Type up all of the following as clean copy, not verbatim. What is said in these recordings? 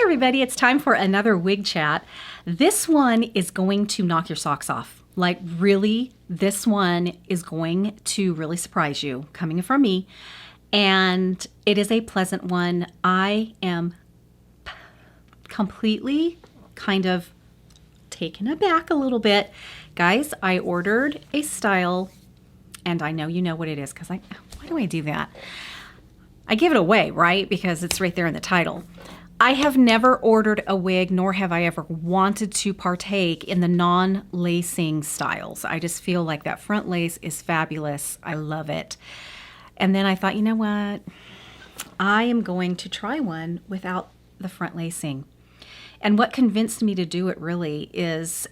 everybody, it's time for another wig chat. This one is going to knock your socks off. Like really, this one is going to really surprise you coming from me. And it is a pleasant one. I am completely kind of taken aback a little bit. Guys, I ordered a style and I know you know what it is because why do I do that? I give it away, right? Because it's right there in the title. I have never ordered a wig, nor have I ever wanted to partake in the non-lacing styles. I just feel like that front lace is fabulous. I love it. And then I thought, you know what? I am going to try one without the front lacing. And what convinced me to do it really is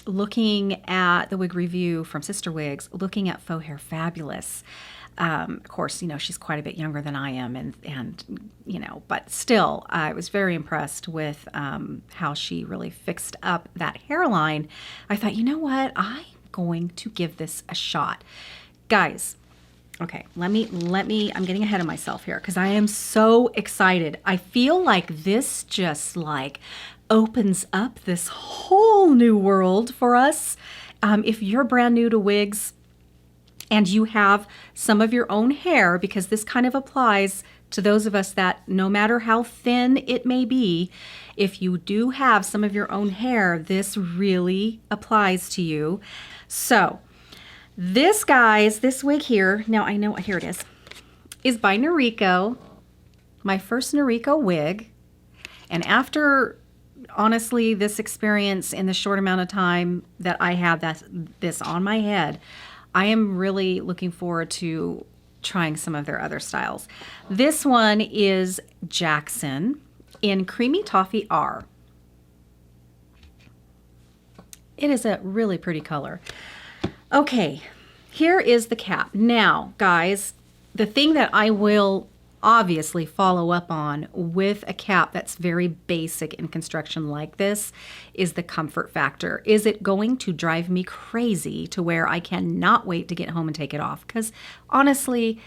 looking at the wig review from Sister Wigs, looking at Faux Hair Fabulous. Of course, you know, she's quite a bit younger than I am, and you know, but still, I was very impressed with how she really fixed up that hairline. I thought, you know what, I'm going to give this a shot. Guys, okay, let me, I'm getting ahead of myself here because I am so excited. I feel like this just like opens up this whole new world for us. If you're brand new to wigs, and you have some of your own hair, because this kind of applies to those of us that no matter how thin it may be, if you do have some of your own hair, this really applies to you. So this, guys, this wig here, now I know, here it is by Noriko, my first Noriko wig. And after, honestly, this experience in the short amount of time that I have this on my head, I am really looking forward to trying some of their other styles. This one is Jackson in Creamy Toffee R. It is a really pretty color. Okay, here is the cap. Now, guys, the thing that I will obviously follow up on with a cap that's very basic in construction like this is the comfort factor. Is it going to drive me crazy to where I cannot wait to get home and take it off? Because honestly,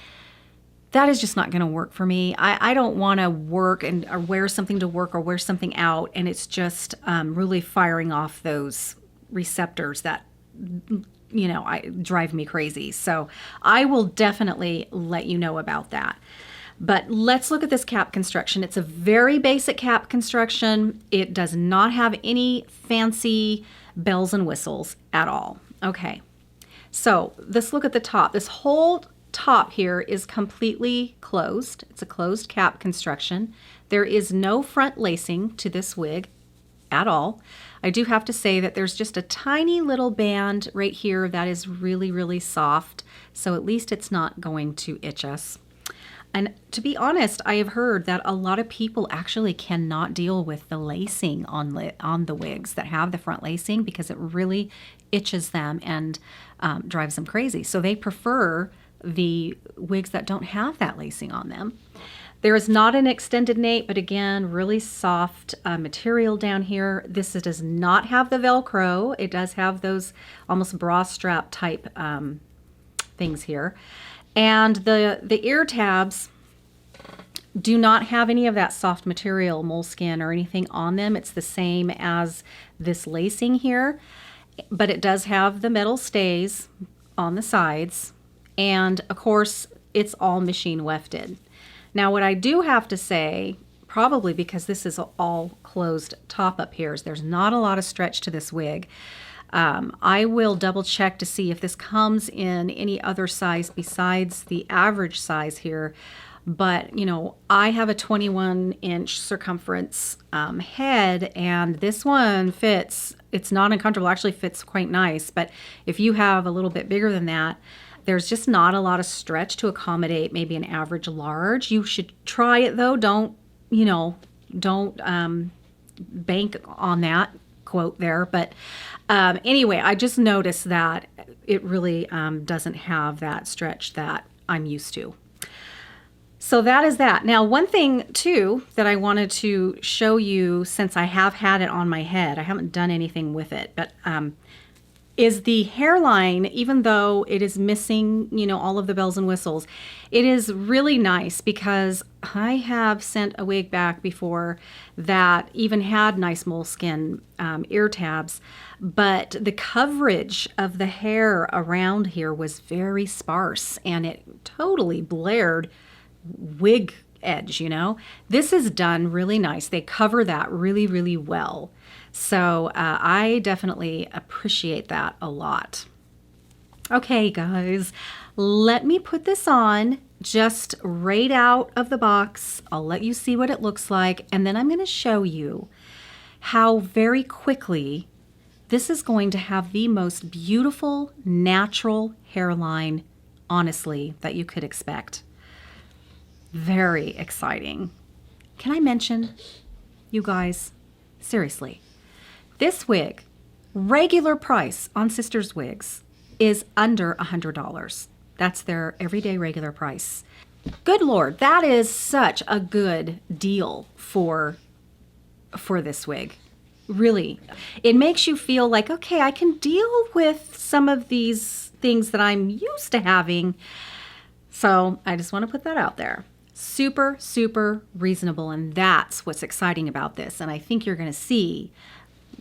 that is just not going to work for me. I don't want to work or wear something to work or wear something out and it's just really firing off those receptors that, you know, drive me crazy. So I will definitely let you know about that. But let's look at this cap construction. It's a very basic cap construction. It does not have any fancy bells and whistles at all. Okay, so let's look at the top. This whole top here is completely closed. It's a closed cap construction. There is no front lacing to this wig at all. I do have to say that there's just a tiny little band right here that is really, really soft. So at least it's not going to itch us. And to be honest, I have heard that a lot of people actually cannot deal with the lacing on the wigs that have the front lacing because it really itches them and drives them crazy. So they prefer the wigs that don't have that lacing on them. There is not an extended nape, but again, really soft material down here. This does not have the Velcro. It does have those almost bra strap type things here. And the ear tabs do not have any of that soft material, moleskin or anything on them. It's the same as this lacing here, but it does have the metal stays on the sides. And of course, it's all machine wefted. Now, what I do have to say, probably because this is all closed top up here, is there's not a lot of stretch to this wig. I will double check to see if this comes in any other size besides the average size here. But, you know, I have a 21-inch circumference head, and this one fits. It's not uncomfortable, actually fits quite nice. But if you have a little bit bigger than that, there's just not a lot of stretch to accommodate maybe an average large. You should try it though. Don't bank on that quote there. But anyway, I just noticed that it really doesn't have that stretch that I'm used to. So that is that. Now, one thing too that I wanted to show you, since I have had it on my head, I haven't done anything with it, but is the hairline, even though it is missing, all of the bells and whistles, it is really nice because I have sent a wig back before that even had nice moleskin ear tabs, but the coverage of the hair around here was very sparse and it totally blared wig edge, This is done really nice. They cover that really, really well. So I definitely appreciate that a lot. Okay, guys, let me put this on just right out of the box. I'll let you see what it looks like, and then I'm going to show you how very quickly this is going to have the most beautiful, natural hairline, honestly, that you could expect. Very exciting. Can I mention, you guys, seriously, this wig, regular price on Sisters Wigs, is under $100. That's their everyday regular price. Good Lord, that is such a good deal for this wig. Really, it makes you feel like, okay, I can deal with some of these things that I'm used to having. So I just want to put that out there. Super, super reasonable, and that's what's exciting about this. And I think you're going to see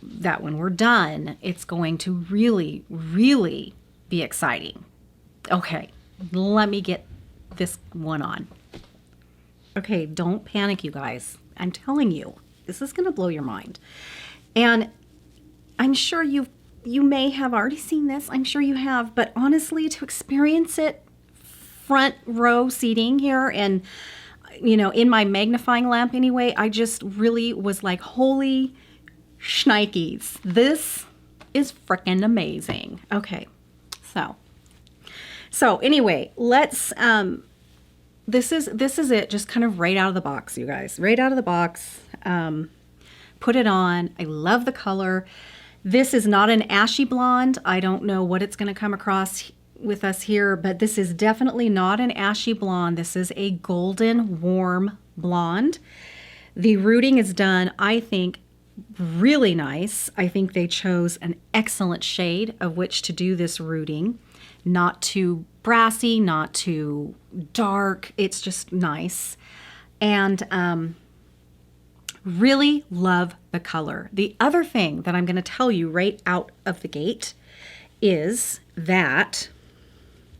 that when we're done, it's going to really, really be exciting. Okay, let me get this one on. Okay, don't panic, you guys. I'm telling you, this is going to blow your mind. And I'm sure you may have already seen this. I'm sure you have, but honestly, to experience it front row seating here and, in my magnifying lamp anyway, I just really was like, holy shnikes. This is freaking amazing. Okay. So anyway, let's, this is it. Just kind of right out of the box, you guys, right out of the box. Put it on. I love the color. This is not an ashy blonde. I don't know what it's going to come across with us here, but this is definitely not an ashy blonde. This is a golden warm blonde. The rooting is done, I think, really nice. I think they chose an excellent shade of which to do this rooting. Not too brassy, not too dark. It's just nice. And really love the color. The other thing that I'm going to tell you right out of the gate is that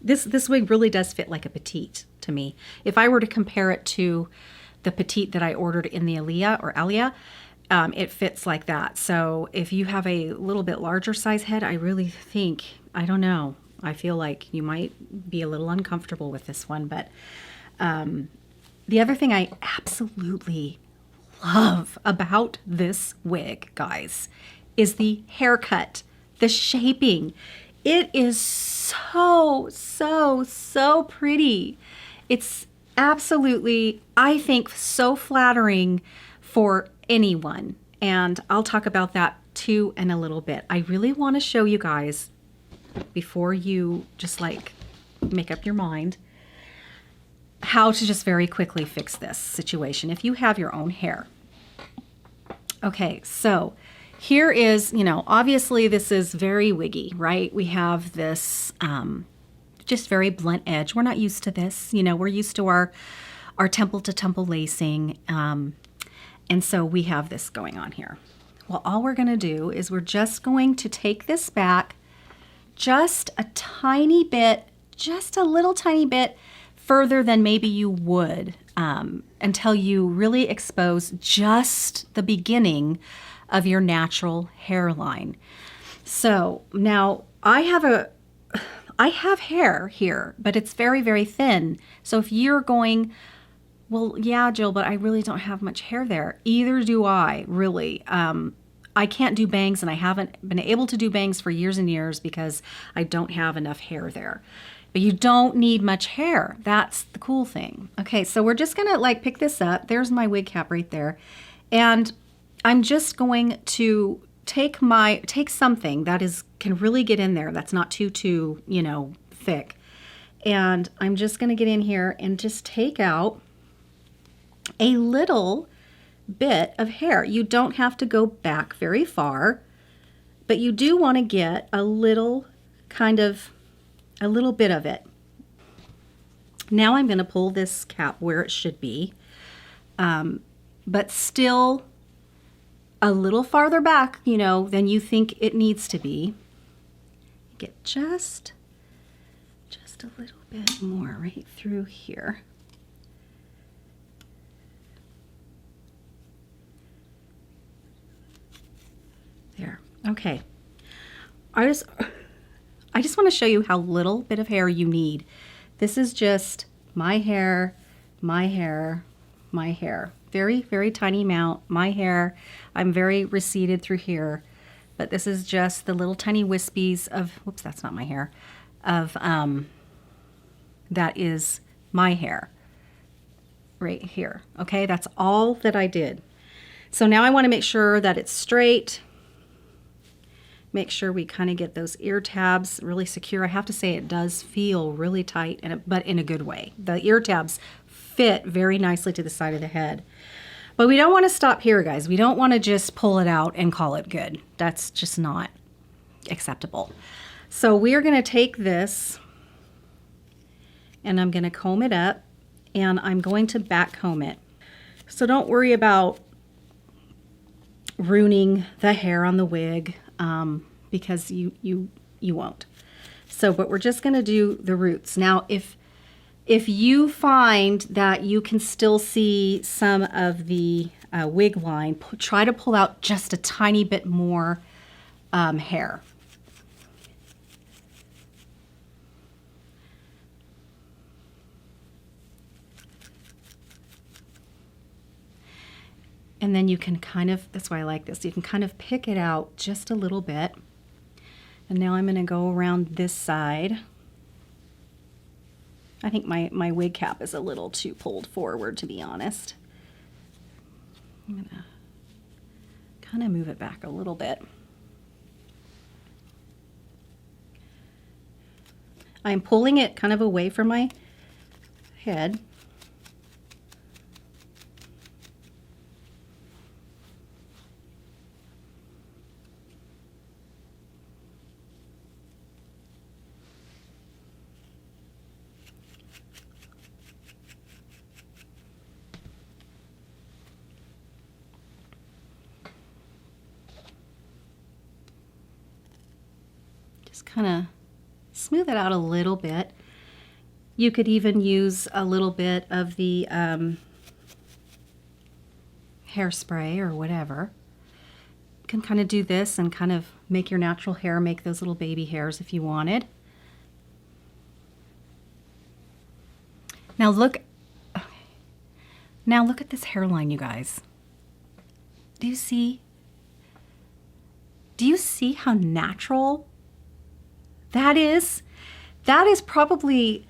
this wig really does fit like a petite to me. If I were to compare it to the petite that I ordered in the Alia, it fits like that. So if you have a little bit larger size head, I really think, I don't know, I feel like you might be a little uncomfortable with this one. But the other thing I absolutely love about this wig, guys, is the haircut, the shaping. It is so, so, so pretty. It's absolutely, I think, so flattering for anyone. And I'll talk about that too in a little bit. I really want to show you guys, before you just like make up your mind, how to just very quickly fix this situation if you have your own hair. Okay, so here is, obviously this is very wiggy, right? We have this just very blunt edge. We're not used to this. We're used to our temple to temple lacing. And so we have this going on here. Well, all we're going to do is we're just going to take this back just a tiny bit, just a little tiny bit further than maybe you would until you really expose just the beginning of your natural hairline. So now I have hair here, but it's very, very thin. So if you're going, well, yeah, Jill, but I really don't have much hair there. Either do I, really. I can't do bangs, and I haven't been able to do bangs for years and years because I don't have enough hair there. But you don't need much hair. That's the cool thing. Okay, so we're just gonna like pick this up. There's my wig cap right there. And I'm just going to take something that can really get in there. That's not too, thick. And I'm just gonna get in here and just take out a little bit of hair. You don't have to go back very far. but you do want to get a little bit of it. Now I'm going to pull this cap where it should be, but still a little farther back, you know, than you think it needs to be. Get just a little bit more right through here. There. Okay. I just want to show you how little bit of hair you need. This is just my hair, my hair, my hair. Very, very tiny amount. My hair. I'm very receded through here, but this is just the little tiny wispies of, whoops, that's not my hair, of, that is my hair right here. Okay, that's all that I did. So now I want to make sure that it's straight. Make sure we kind of get those ear tabs really secure. I have to say it does feel really tight, but in a good way. The ear tabs fit very nicely to the side of the head. But we don't want to stop here, guys. We don't want to just pull it out and call it good. That's just not acceptable. So we are going to take this and I'm going to comb it up and I'm going to back comb it. So don't worry about ruining the hair on the wig because you won't. So, but we're just going to do the roots. Now, if you find that you can still see some of the wig line, try to pull out just a tiny bit more hair. And then you can kind of, that's why I like this, you can kind of pick it out just a little bit. And now I'm going to go around this side. I think my wig cap is a little too pulled forward, to be honest. I'm going to kind of move it back a little bit. I'm pulling it kind of away from my head. Kind of smooth it out a little bit. You could even use a little bit of the hairspray or whatever. You can kind of do this and kind of make your natural hair, make those little baby hairs if you wanted. Now look at this hairline, you guys. Do you see how natural that is? That is probably,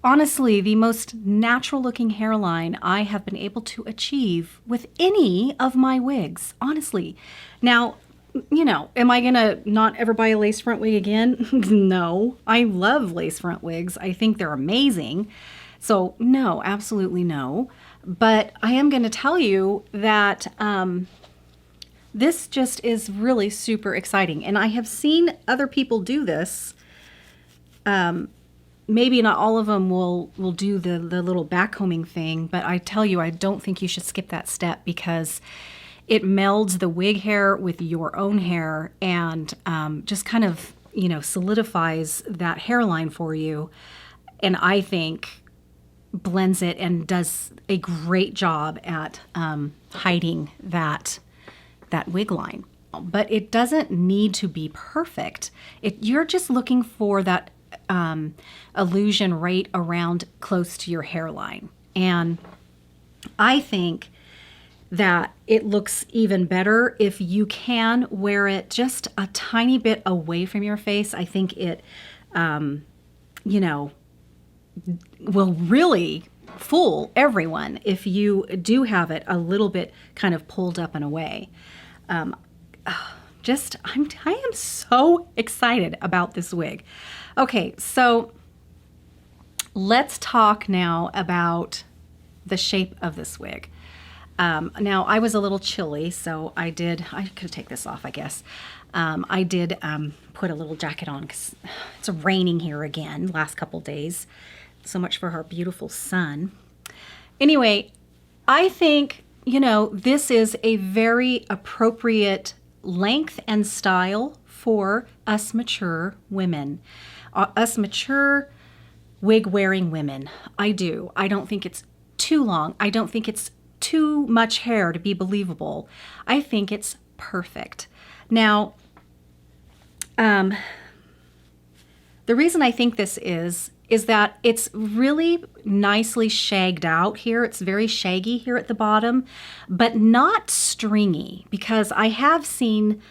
honestly, the most natural looking hairline I have been able to achieve with any of my wigs, honestly. Now, you know, am I gonna not ever buy a lace front wig again? No, I love lace front wigs. I think they're amazing. So no, absolutely no. But I am gonna tell you that this just is really super exciting. And I have seen other people do this. Maybe not all of them will do the little backcombing thing, but I tell you, I don't think you should skip that step because it melds the wig hair with your own hair and just kind of, you know, solidifies that hairline for you. And I think blends it and does a great job at hiding that wig line. But it doesn't need to be perfect. You're just looking for that illusion right around close to your hairline. And I think that it looks even better if you can wear it just a tiny bit away from your face. I think it, you know, will really fool everyone if you do have it a little bit kind of pulled up and away. I am so excited about this wig. Okay, so let's talk now about the shape of this wig. Now I was a little chilly, so I could take this off, I guess. I did put a little jacket on because it's raining here again last couple days. So much for our beautiful sun. Anyway, I think, you know, this is a very appropriate length and style for us mature women, us mature wig wearing women. I do. I don't think it's too long. I don't think it's too much hair to be believable. I think it's perfect. Now, the reason I think this is that it's really nicely shagged out here. It's very shaggy here at the bottom, but not stringy, because I have seen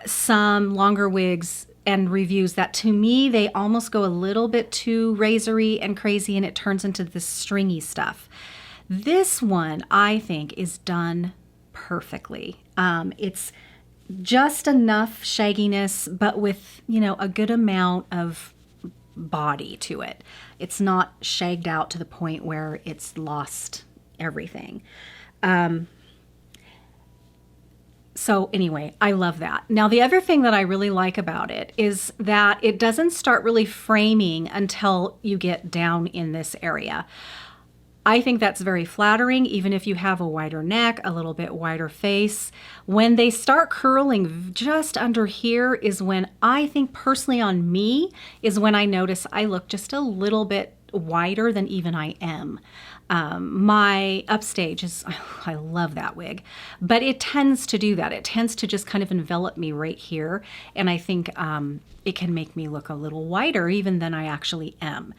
some longer wigs and reviews that, to me, they almost go a little bit too razory and crazy, and it turns into this stringy stuff. This one, I think, is done perfectly. It's just enough shagginess, but with, you know, a good amount of body to it. It's not shagged out to the point where it's lost everything. So anyway, I love that. Now, the other thing that I really like about it is that it doesn't start really framing until you get down in this area. I think that's very flattering, even if you have a wider neck, a little bit wider face. When they start curling just under here is when I think, personally on me, is when I notice I look just a little bit wider than even I am. My upstage is, I love that wig, but it tends to do that. It tends to just kind of envelop me right here. And I think it can make me look a little wider even than I actually am.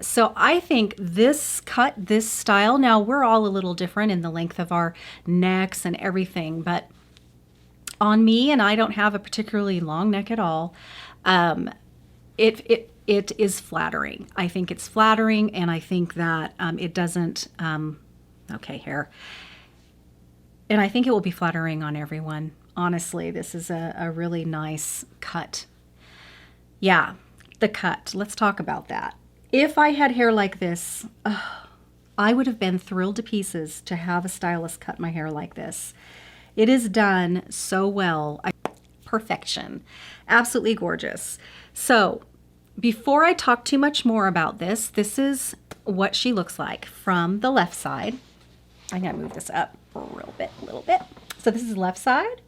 So I think this cut, this style, now we're all a little different in the length of our necks and everything, but on me, and I don't have a particularly long neck at all, it is flattering. I think it's flattering, and I think that it doesn't, okay, hair. And I think it will be flattering on everyone. Honestly, this is a really nice cut. Yeah, the cut. Let's talk about that. If I had hair like this, I would have been thrilled to pieces to have a stylist cut my hair like this. It is done so well. Perfection. Absolutely gorgeous. So, before I talk too much more about this, this is what she looks like from the left side. I'm going to move this up a little bit. So this is the left side.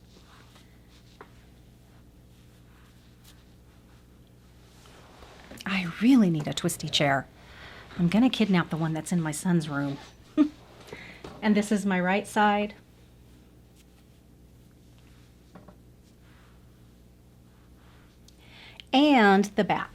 I really need a twisty chair. I'm going to kidnap the one that's in my son's room. And this is my right side. And the back.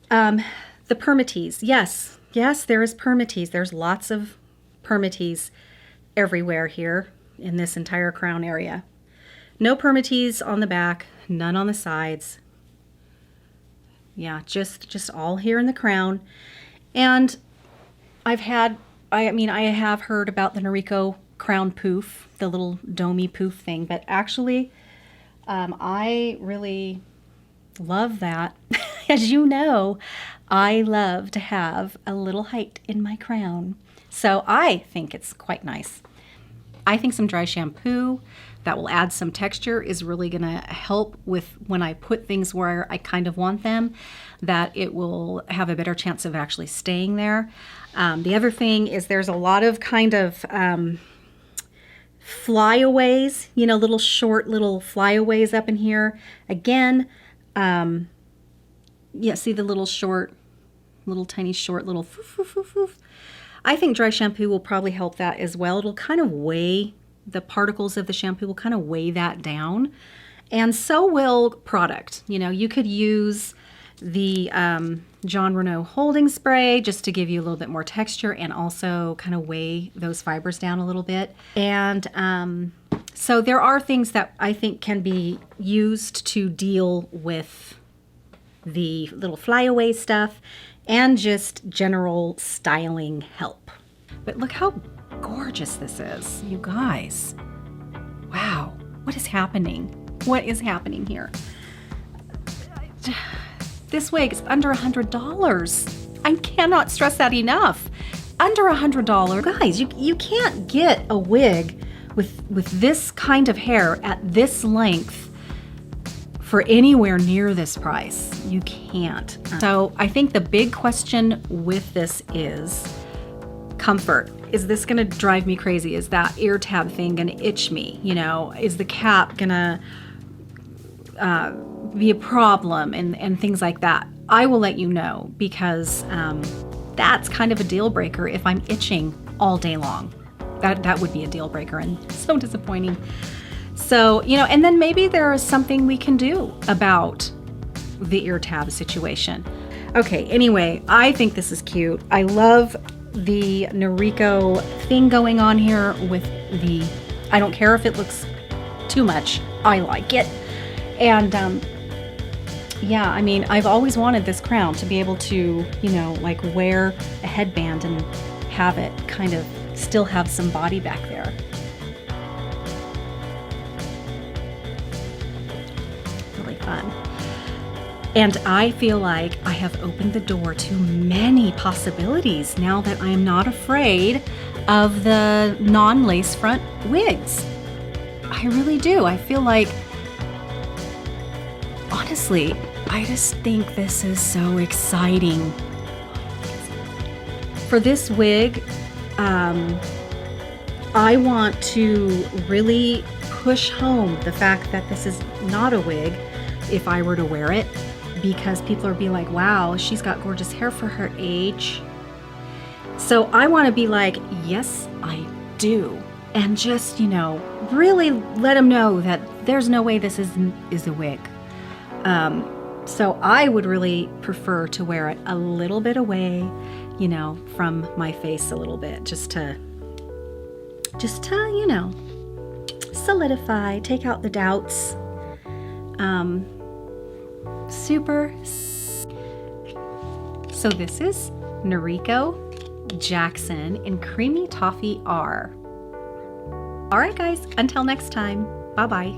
The permatease. Yes, there is permatease. There's lots of permatease everywhere here in this entire crown area. No permatease on the back, none on the sides. Yeah, just all here in the crown. And I have heard about the Noriko crown poof, the little domey poof thing, but actually, I really love that. As you know, I love to have a little height in my crown. So I think it's quite nice. I think some dry shampoo that will add some texture is really going to help with when I put things where I kind of want them, that it will have a better chance of actually staying there. The other thing is there's a lot of kind of flyaways, you know, little short little flyaways up in here. Again, yeah, see the little tiny short little foof, foof, foof, foof. I think dry shampoo will probably help that as well. It'll kind of weigh, the particles of the shampoo will kind of weigh that down. And so will product. You know, you could use the John Renault holding spray just to give you a little bit more texture and also kind of weigh those fibers down a little bit. And so there are things that I think can be used to deal with the little flyaway stuff and just general styling help. But look how gorgeous this is, you guys. Wow, what is happening? What is happening here? This wig is under $100. I cannot stress that enough. Under $100. Guys, you can't get a wig with this kind of hair at this length for anywhere near this price. You can't. So I think the big question with this is comfort. Is this gonna drive me crazy? Is that ear tab thing gonna itch me? You know, is the cap gonna be a problem and things like that? I will let you know, because that's kind of a deal breaker if I'm itching all day long. That would be a deal breaker and so disappointing. So, you know, and then maybe there is something we can do about the ear tab situation. Okay, anyway, I think this is cute. I love the Noriko thing going on here with the, I don't care if it looks too much, I like it. And yeah, I mean, I've always wanted this crown to be able to, you know, like wear a headband and have it kind of still have some body back there. Really fun. And I feel like I have opened the door to many possibilities now that I am not afraid of the non-lace front wigs. I really do. I feel like, honestly, I just think this is so exciting. For this wig, I want to really push home the fact that this is not a wig if I were to wear it, because people are be like, wow, she's got gorgeous hair for her age. So I want to be like, yes, I do. And just, you know, really let them know that there's no way this is a wig. So I would really prefer to wear it a little bit away, you know, from my face a little bit, just to, you know, solidify, take out the doubts. Super. So this is Noriko Jackson in Creamy Toffee R. All right, guys, until next time, bye-bye.